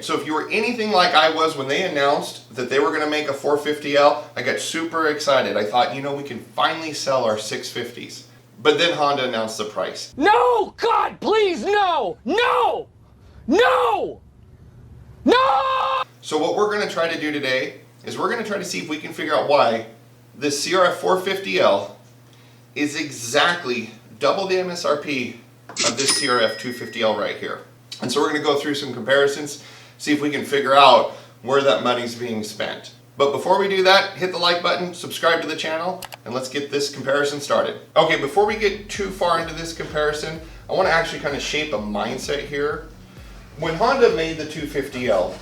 So if you were anything like I was when they announced that they were going to make a 450L, I got super excited. I thought, you know, we can finally sell our 650s. But then Honda announced the price. No! God, please, no! No! No! No! So what we're going to try to do today is we're going to try to see if we can figure out why this CRF450L is exactly double the MSRP of this CRF250L right here. And so we're going to go through some comparisons, see if we can figure out where that money's being spent. But before we do that, hit the like button, subscribe to the channel, and let's get this comparison started. Okay, before we get too far into this comparison, I want to actually kind of shape a mindset here. When Honda made the 250L,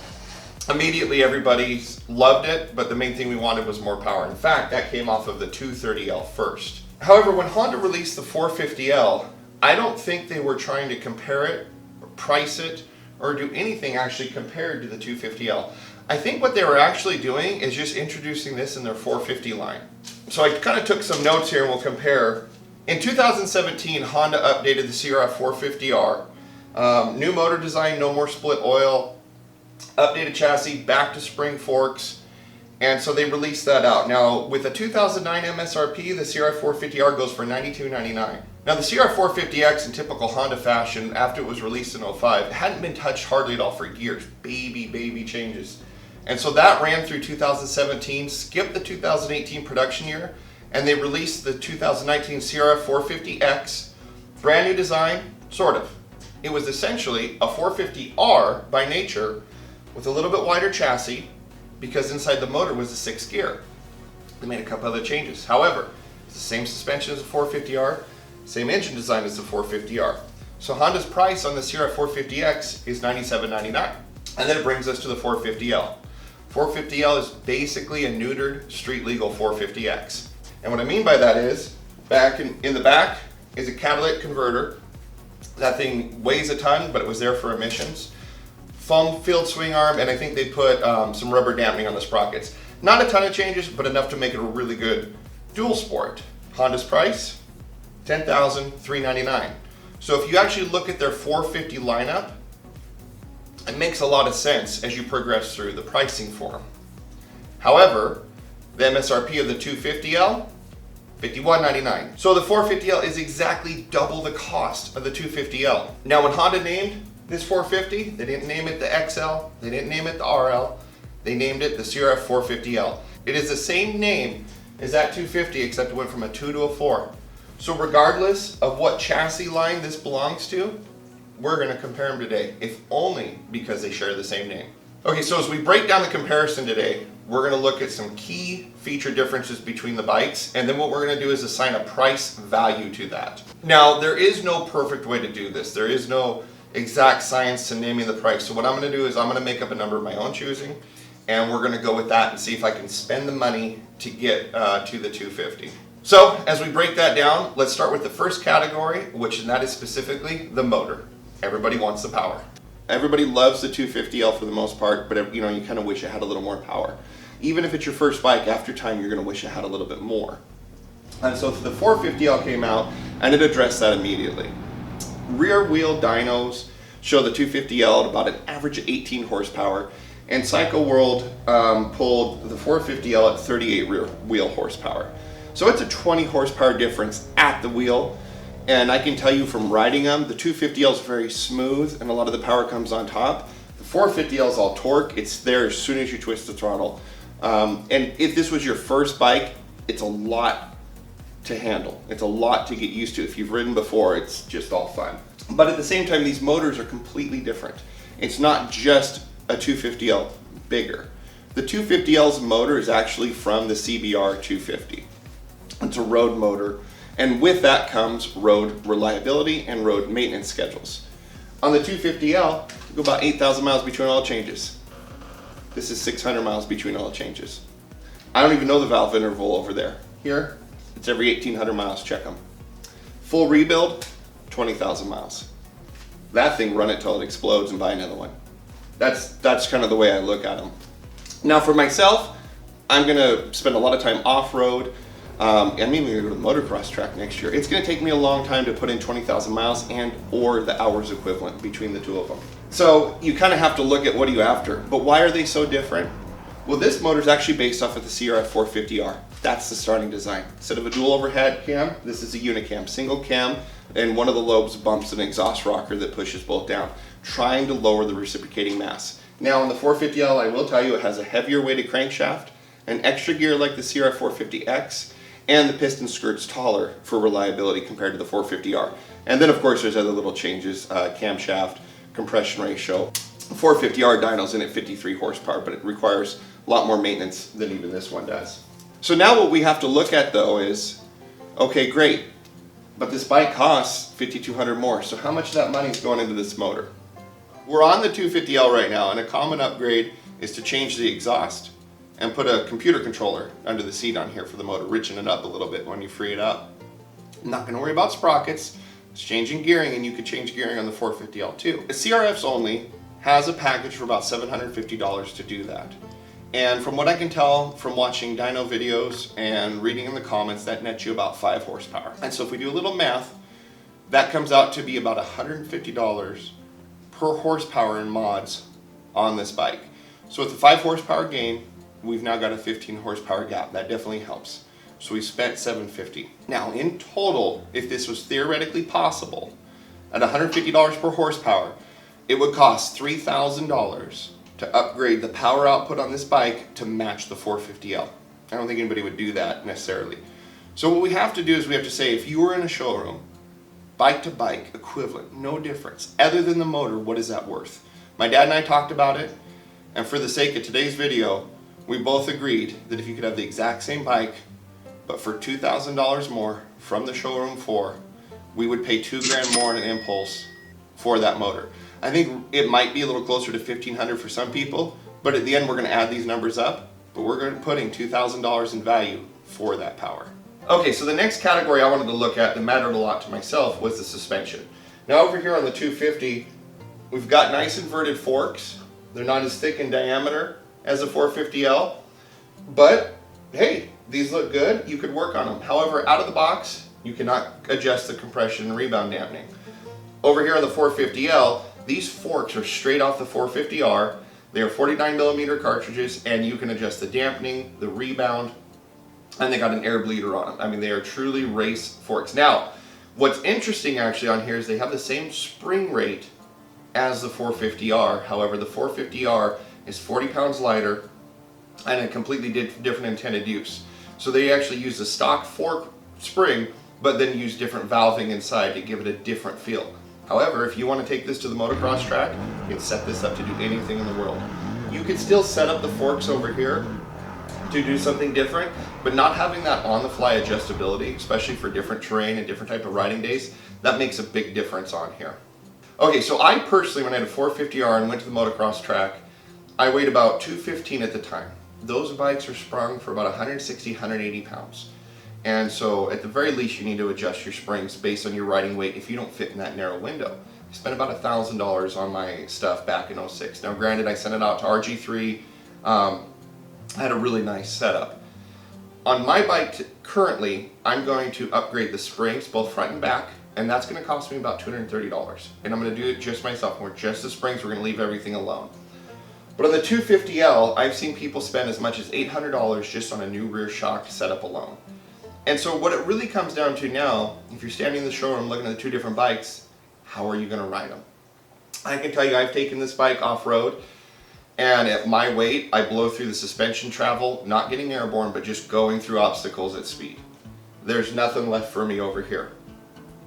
immediately everybody loved it, but the main thing we wanted was more power. In fact, that came off of the 230L first. However, when Honda released the 450L, I don't think they were trying to compare it, or price it, or do anything actually compared to the 250L. I think what they were actually doing is just introducing this in their 450 line. So I kind of took some notes here and we'll compare. In 2017, Honda updated the CRF450R. New motor design, no more split oil, updated chassis, back to spring forks, and so they released that out. Now, with a 2009 MSRP, the CRF450R goes for $92.99. Now, the CRF450X, in typical Honda fashion, after it was released in 05, it hadn't been touched hardly at all for years. Baby changes. And so that ran through 2017, skipped the 2018 production year, and they released the 2019 CRF450X, brand new design, sort of. It was essentially a 450R by nature with a little bit wider chassis because inside the motor was a 6th gear. They made a couple other changes. However, it's the same suspension as the 450R, same engine design as the 450R. So Honda's price on the CRF450X is $97.99. And then it brings us to the 450L. 450L is basically a neutered, street legal 450X. And what I mean by that is, back in the back is a catalytic converter. That thing weighs a ton, but it was there for emissions. Foam filled swing arm, and I think they put some rubber damping on the sprockets. Not a ton of changes, but enough to make it a really good dual sport. Honda's price, $10,399. So if you actually look at their 450 lineup, it makes a lot of sense as you progress through the pricing for them. However, the MSRP of the 250L, $51.99. So the 450L is exactly double the cost of the 250L. Now when Honda named this 450, they didn't name it the XL, they didn't name it the RL, they named it the CRF450L. It is the same name as that 250 except it went from a 2 to a 4. So regardless of what chassis line this belongs to, we're going to compare them today, if only because they share the same name. Okay, so as we break down the comparison today, we're going to look at some key feature differences between the bikes, and then what we're going to do is assign a price value to that. Now, there is no perfect way to do this. There is no exact science to naming the price. So what I'm going to do is I'm going to make up a number of my own choosing, and we're going to go with that and see if I can spend the money to get to the 250. So as we break that down, let's start with the first category, which that is specifically the motor. Everybody wants the power. Everybody loves the 250L for the most part, but you know, you kind of wish it had a little more power. Even if it's your first bike, after time you're going to wish it had a little bit more. And so the 450L came out and it addressed that immediately. Rear wheel dynos show the 250L at about an average of 18 horsepower, and Cycle World pulled the 450L at 38 rear wheel horsepower. So it's a 20 horsepower difference at the wheel. And I can tell you from riding them, the 250L is very smooth and a lot of the power comes on top. The 450L is all torque. It's there as soon as you twist the throttle. And if this was your first bike, it's a lot to handle. It's a lot to get used to. If you've ridden before, it's just all fun. But at the same time, these motors are completely different. It's not just a 250L bigger. The 250L's motor is actually from the CBR 250. It's a road motor. And with that comes road reliability and road maintenance schedules. On the 250L, you go about 8,000 miles between oil changes. This is 600 miles between oil changes. I don't even know the valve interval over there. Here, it's every 1,800 miles, check them. Full rebuild, 20,000 miles. That thing, run it till it explodes and buy another one. That's kind of the way I look at them. Now for myself, I'm gonna spend a lot of time off-road. I'm even going to go to the motocross track next year. It's going to take me a long time to put in 20,000 miles and or the hours equivalent between the two of them. So you kind of have to look at what are you after. But why are they so different? Well, this motor is actually based off of the CRF450R. That's the starting design. Instead of a dual overhead cam, this is a unicam, single cam, and one of the lobes bumps an exhaust rocker that pushes both down, trying to lower the reciprocating mass. Now on the 450L, I will tell you it has a heavier weighted crankshaft, an extra gear like the CRF450X, and the piston skirt's taller for reliability compared to the 450R. And then of course there's other little changes, camshaft, compression ratio. 450R dyno's in at 53 horsepower, but it requires a lot more maintenance than even this one does. So now what we have to look at though is, okay, great, but this bike costs $5,200 more. So how much of that money is going into this motor? We're on the 250L right now, and a common upgrade is to change the exhaust and put a computer controller under the seat on here for the motor, richen it up a little bit when you free it up. I'm not gonna worry about sprockets. It's changing gearing, and you could change gearing on the 450L too. The CRF's only has a package for about $750 to do that. And from what I can tell from watching dyno videos and reading in the comments, that nets you about 5 horsepower. And so if we do a little math, that comes out to be about $150 per horsepower in mods on this bike. So with the 5 horsepower gain, we've now got a 15 horsepower gap. That definitely helps. So we spent $750. Now in total, if this was theoretically possible, at $150 per horsepower, it would cost $3,000 to upgrade the power output on this bike to match the 450L. I don't think anybody would do that necessarily. So what we have to do is we have to say, if you were in a showroom, bike to bike, equivalent, no difference. Other than the motor, what is that worth? My dad and I talked about it, and for the sake of today's video, we both agreed that if you could have the exact same bike, but for $2,000 more from the showroom floor, we would pay $2,000 more in an impulse for that motor. I think it might be a little closer to $1,500 for some people, but at the end we're going to add these numbers up, but we're going to be putting $2,000 in value for that power. Okay, so the next category I wanted to look at that mattered a lot to myself was the suspension. Now over here on the 250, we've got nice inverted forks. They're not as thick in diameter as the 450L, but hey, these look good. You could work on them. However, out of the box, you cannot adjust the compression and rebound dampening. Over here on the 450L, these forks are straight off the 450R. They are 49mm cartridges, and you can adjust the dampening, the rebound, and they got an air bleeder on them. I mean, they are truly race forks. Now, what's interesting actually on here is they have the same spring rate as the 450R. However, the 450R is 40 pounds lighter and a completely different intended use. So they actually use the stock fork spring, but then use different valving inside to give it a different feel. However, if you want to take this to the motocross track, you can set this up to do anything in the world. You could still set up the forks over here to do something different, but not having that on-the-fly adjustability, especially for different terrain and different type of riding days, that makes a big difference on here. Okay, so I personally, when I had a 450R and went to the motocross track, I weighed about 215 at the time. Those bikes are sprung for about 160, 180 pounds. And so at the very least, you need to adjust your springs based on your riding weight if you don't fit in that narrow window. I spent about $1,000 on my stuff back in 06. Now granted, I sent it out to RG3. I had a really nice setup. On my bike currently, I'm going to upgrade the springs, both front and back, and that's going to cost me about $230. And I'm going to do it just myself. We're just the springs, we're going to leave everything alone. But on the 250L, I've seen people spend as much as $800 just on a new rear shock setup alone. And so what it really comes down to now, if you're standing in the showroom looking at the two different bikes, how are you going to ride them? I can tell you I've taken this bike off-road, and at my weight, I blow through the suspension travel, not getting airborne, but just going through obstacles at speed. There's nothing left for me over here.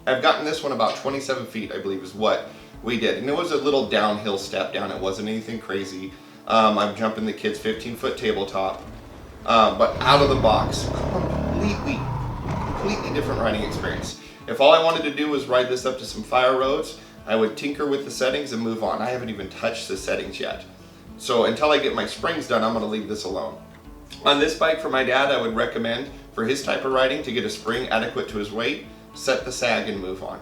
I've gotten this one about 27 feet, I believe is what we did. And it was a little downhill step down. It wasn't anything crazy. I'm jumping the kid's 15-foot tabletop. But out of the box, completely different riding experience. If all I wanted to do was ride this up to some fire roads, I would tinker with the settings and move on. I haven't even touched the settings yet. So until I get my springs done, I'm going to leave this alone. On this bike for my dad, I would recommend for his type of riding to get a spring adequate to his weight, set the sag and move on.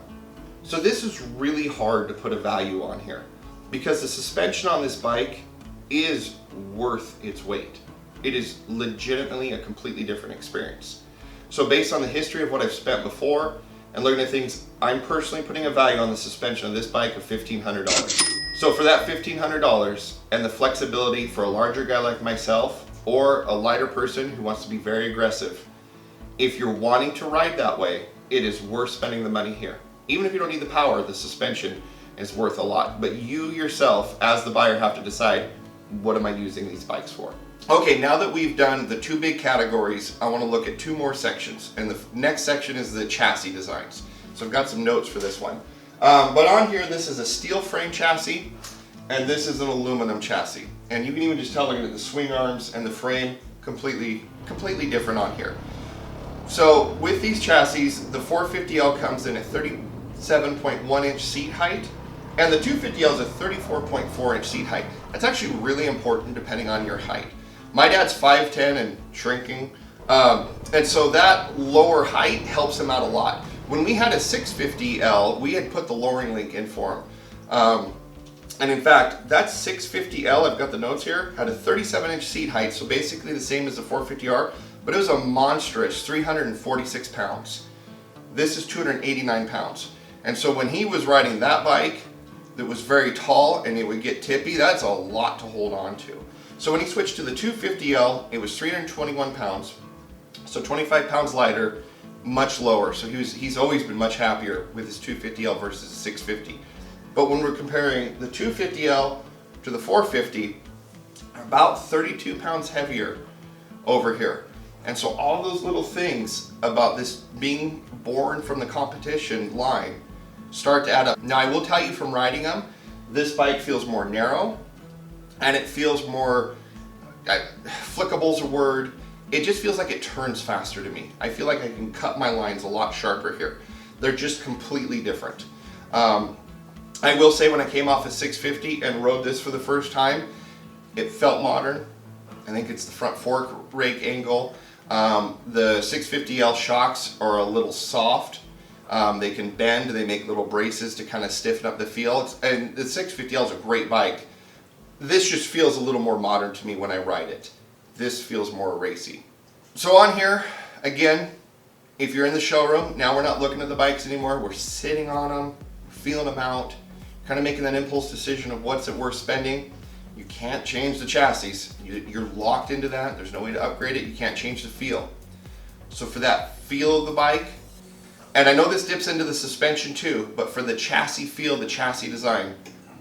So this is really hard to put a value on here because the suspension on this bike is worth its weight. It is legitimately a completely different experience. So based on the history of what I've spent before and looking at things, I'm personally putting a value on the suspension of this bike of $1,500. So for that $1,500 and the flexibility for a larger guy like myself or a lighter person who wants to be very aggressive, if you're wanting to ride that way, it is worth spending the money here. Even if you don't need the power, the suspension is worth a lot. But you yourself, as the buyer, have to decide, what am I using these bikes for? Okay, now that we've done the two big categories, I want to look at two more sections. And the next section is the chassis designs. So I've got some notes for this one. But on here, this is a steel frame chassis, and this is an aluminum chassis. And you can even just tell, looking at the swing arms and the frame, completely different on here. So with these chassis, the 450L comes in at 37.1 inch seat height, and the 250L is a 34.4 inch seat height. That's actually really important depending on your height. My dad's 5'10" and shrinking, and so that lower height helps him out a lot. When we had a 650L, we had put the lowering link in for him. And in fact, that 650L, I've got the notes here, had a 37 inch seat height, so basically the same as the 450R, but it was a monstrous 346 pounds. This is 289 pounds. And so when he was riding that bike that was very tall and it would get tippy, that's a lot to hold on to. So when he switched to the 250L, it was 321 pounds, so 25 pounds lighter, much lower. So he's always been much happier with his 250L versus the 650. But when we're comparing the 250L to the 450, about 32 pounds heavier over here. And so all those little things about this being born from the competition line start to add up. Now I will tell you, from riding them, this bike feels more narrow, and it feels more, flickable's a word, it just feels like it turns faster to me. I feel like I can cut my lines a lot sharper here. They're just completely different. I will say, when I came off a 650 and rode this for the first time, it felt modern. I think it's the front fork rake angle. The 650L shocks are a little soft. They can bend, they make little braces to kind of stiffen up the feel. And the 650L is a great bike. This just feels a little more modern to me when I ride it. This feels more racy. So on here, again, if you're in the showroom, now we're not looking at the bikes anymore, we're sitting on them, feeling them out, kind of making that impulse decision of what's it worth spending. You can't change the chassis. You're locked into that. There's no way to upgrade it. You can't change the feel. So for that feel of the bike, and I know this dips into the suspension too, but for the chassis feel, the chassis design,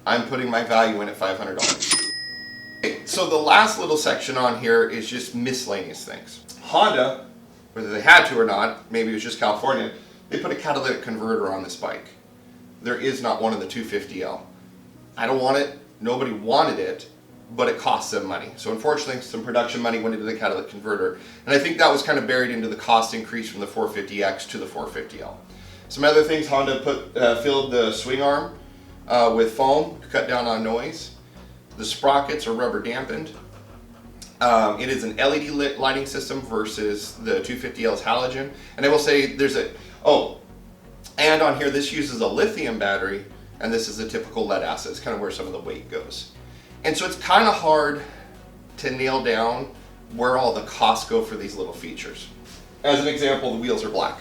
I'm putting my value in at $500. Okay, so the last little section on here is just miscellaneous things. Honda, whether they had to or not, maybe it was just California, they put a catalytic converter on this bike. There is not one in the 250L. I don't want it. Nobody wanted it, but it costs them money. So unfortunately, some production money went into the catalytic converter. And I think that was kind of buried into the cost increase from the 450X to the 450L. Some other things, Honda filled the swing arm with foam to cut down on noise. The sprockets are rubber dampened. It is an LED lit lighting system versus the 250L's halogen. And I will say and on here, this uses a lithium battery, and this is a typical lead acid. It's kind of where some of the weight goes. And so it's kind of hard to nail down where all the costs go for these little features. As an example, the wheels are black,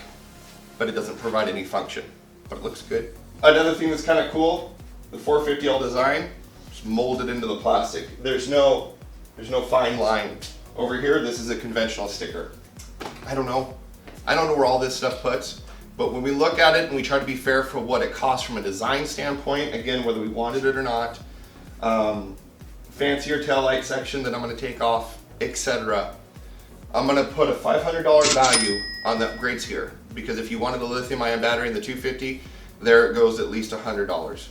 but it doesn't provide any function, but it looks good. Another thing that's kind of cool, the 450L design is molded into the plastic. There's no fine line over here. This is a conventional sticker. I don't know where all this stuff puts. But when we look at it and we try to be fair for what it costs from a design standpoint, again, whether we wanted it or not, fancier taillight section that I'm going to take off, etc. I'm going to put a $500 value on the upgrades here, because if you wanted a lithium-ion battery in the 250, there it goes at least $100.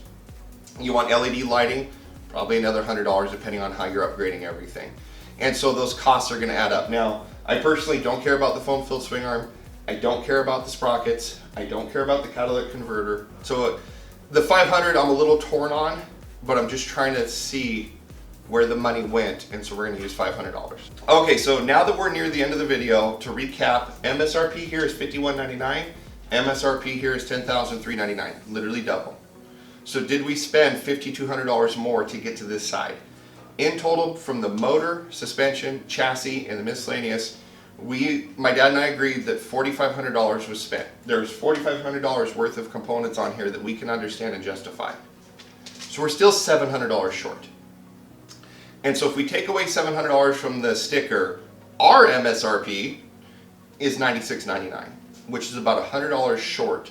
You want LED lighting, probably another $100 depending on how you're upgrading everything. And so those costs are going to add up. Now, I personally don't care about the foam-filled swing arm. I don't care about the sprockets. I don't care about the catalytic converter. So the 500 I'm a little torn on, but I'm just trying to see where the money went, and so we're gonna use $500. Okay, so now that we're near the end of the video, to recap, MSRP here is $51.99, MSRP here is $10,399, literally double. So did we spend $5,200 more to get to this side? In total, from the motor, suspension, chassis, and the miscellaneous, my dad and I agreed that $4,500 was spent. There's $4,500 worth of components on here that we can understand and justify. So So we're still $700 short. And so if we take away $700 from the sticker, our MSRP is $96.99, which is about $100 short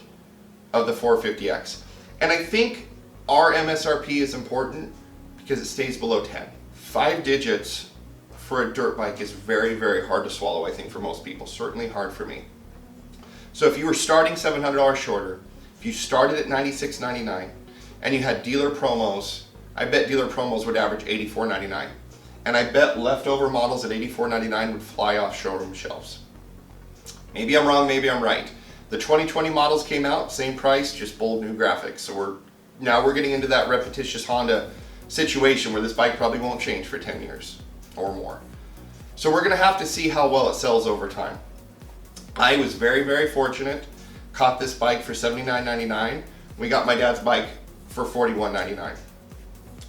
of the 450X. And I think our MSRP is important because it stays below 10. 5 digits for a dirt bike is very, very hard to swallow, I think, for most people. Certainly hard for me. So if you were starting $700 shorter, if you started at $96.99 and you had dealer promos, I bet dealer promos would average $84.99. And I bet leftover models at $84.99 would fly off showroom shelves. Maybe I'm wrong, maybe I'm right. The 2020 models came out, same price, just bold new graphics. So now we're getting into that repetitious Honda situation where this bike probably won't change for 10 years or more. So we're gonna have to see how well it sells over time. I was very, very fortunate, caught this bike for $79.99. We got my dad's bike for $41.99.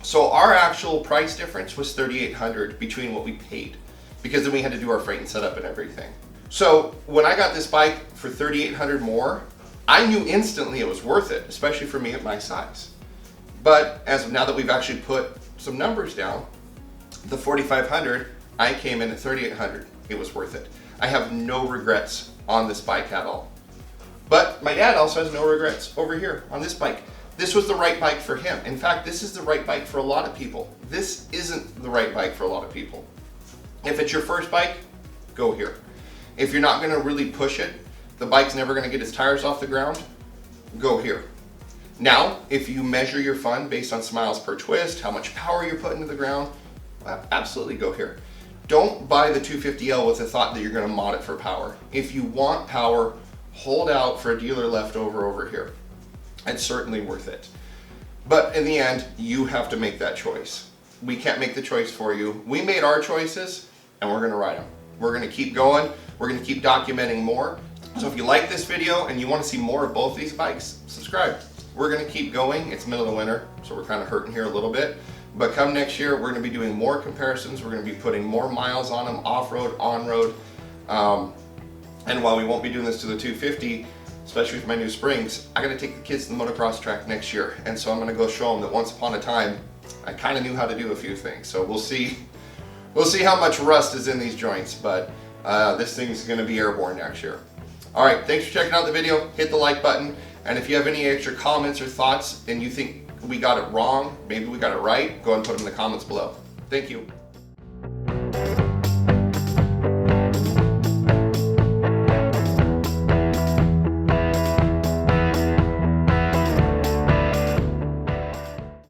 So our actual price difference was $3,800 between what we paid, because then we had to do our freight and setup and everything. So when I got this bike for $3,800 more, I knew instantly it was worth it, especially for me at my size. But as of now that we've actually put some numbers down, the $4,500, I came in at $3,800. It was worth it. I have no regrets on this bike at all. But my dad also has no regrets over here on this bike. This was the right bike for him. In fact, this is the right bike for a lot of people. This isn't the right bike for a lot of people. If it's your first bike, go here. If you're not gonna really push it, the bike's never gonna get its tires off the ground, go here. Now, if you measure your fun based on miles per twist, how much power you're putting to the ground, absolutely go here. Don't buy the 250L with the thought that you're gonna mod it for power. If you want power, hold out for a dealer leftover over here. It's certainly worth it. But in the end, you have to make that choice. We can't make the choice for you. We made our choices and we're gonna ride them. We're gonna keep going. We're gonna keep documenting more. So if you like this video and you wanna see more of both these bikes, subscribe. We're gonna keep going. It's middle of the winter, so we're kind of hurting here a little bit. But come next year, we're gonna be doing more comparisons. We're gonna be putting more miles on them, off-road, on-road. And while we won't be doing this to the 250, especially with my new springs, I gotta take the kids to the motocross track next year. And so I'm gonna go show them that once upon a time, I kind of knew how to do a few things. So we'll see how much rust is in these joints, but this thing's gonna be airborne next year. All right, thanks for checking out the video. Hit the like button. And if you have any extra comments or thoughts and you think we got it wrong, maybe we got it right, go ahead and put them in the comments below. Thank you.